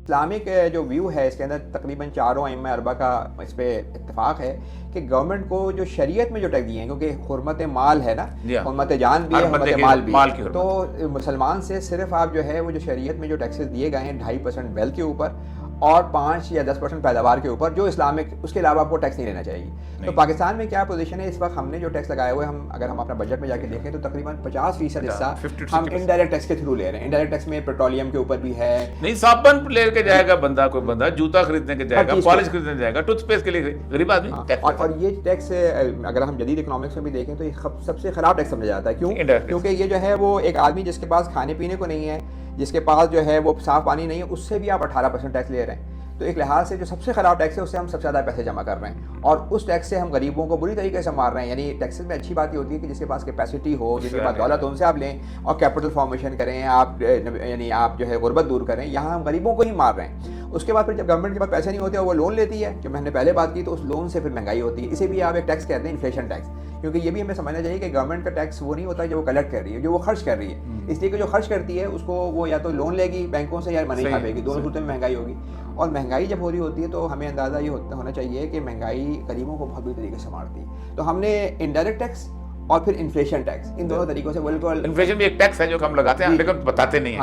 Islamic جو view ہے اس کے اندر تقریباً چاروں ائمہ اربعہ کا اس پہ اتفاق ہے کہ گورنمنٹ کو جو شریعت میں جو ٹیکس دیے ہیں، کیونکہ حرمت مال ہے نا، حرمت جان بھی ہے، حرمت مال بھی، تو مسلمان سے صرف آپ جو ہے وہ جو شریعت میں جو ٹیکسز دیے گئے ہیں 2.5% ویلتھ کے اوپر اور 5 یا 10% پیداوار کے اوپر، جو اسلامک، اس کے علاوہ آپ کو ٹیکس نہیں لینا چاہیے. تو پاکستان میں کیا پوزیشن ہے اس وقت؟ ہم نے جو ٹیکس لگائے ہوئے، اگر ہم اپنا بجٹ میں جا کے دیکھیں تو تقریباً 50% حصہ ہم انڈائریکٹ ٹیکس کے تھرو لے رہے ہیں. انڈائریکٹ ٹیکس میں پیٹرولیم کے اوپر بھی ہے، نہیں صابن لے کے جائے گا بندہ، کوئی بندہ جوتا خریدنے کے جائے گا، پالش خریدنے جائے گا، ٹوتھ پیسٹ کے لیے غریب آدمی. اور یہ ٹیکس اگر ہم جدید اکنامکس میں بھی دیکھیں تو یہ سب سے خراب ٹیکس سمجھا جاتا ہے. کیوں؟ کیونکہ یہ جو ہے وہ ایک آدمی جس کے پاس کھانے پینے کو نہیں ہے، جس کے پاس جو ہے وہ صاف پانی نہیں ہے، اس سے بھی آپ 18% ٹیکس لے رہے ہیں. تو ایک لحاظ سے جو سب سے خراب ٹیکس ہے اس سے ہم سب سے زیادہ پیسے جمع کر رہے ہیں، اور اس ٹیکس سے ہم غریبوں کو بری طریقے سے مار رہے ہیں. یعنی ٹیکسز میں اچھی بات یہ ہوتی ہے کہ جس کے پاس کیپیسٹی ہو، جس کے پاس دولت ہو، ان سے آپ لیں اور کیپٹل فارمیشن کریں، آپ یعنی آپ جو ہے غربت دور کریں. یہاں ہم غریبوں کو ہی مار رہے ہیں. اس کے بعد پھر جب گورنمنٹ کے پاس پیسے نہیں ہوتے اور وہ لون لیتی ہے، جو میں نے پہلے بات کی، تو اس لون سے پھر مہنگائی ہوتی ہے. اسے بھی آپ ایک ٹیکس کہتے ہیں، انفلیشن ٹیکس. کیونکہ یہ بھی ہمیں سمجھنا چاہیے کہ گورنمنٹ کا ٹیکس وہ نہیں ہوتا جو وہ کلیکٹ کر رہی ہے، جو وہ خرچ کر رہی ہے. اس لیے کہ جو خرچ کرتی ہے اس کو وہ یا تو لون لے گی بینکوں سے یا منی کھاپے گی. دونوں صورتوں میں مہنگائی ہوگی. اور مہنگائی جب ہو رہی ہوتی ہے تو ہمیں اندازہ یہ ہونا چاہیے کہ مہنگائی غریبوں کو بہت بری طریقے سے مارتی ہے. تو ہم نے انڈائریکٹ ٹیکس اور پھر انفلیشن ٹیکس، ان دونوں طریقوں سے بالکل. انفلیشن بھی ایک ٹیکس ہے جو ہم لگاتے ہیں لیکن بتاتے نہیں ہیں.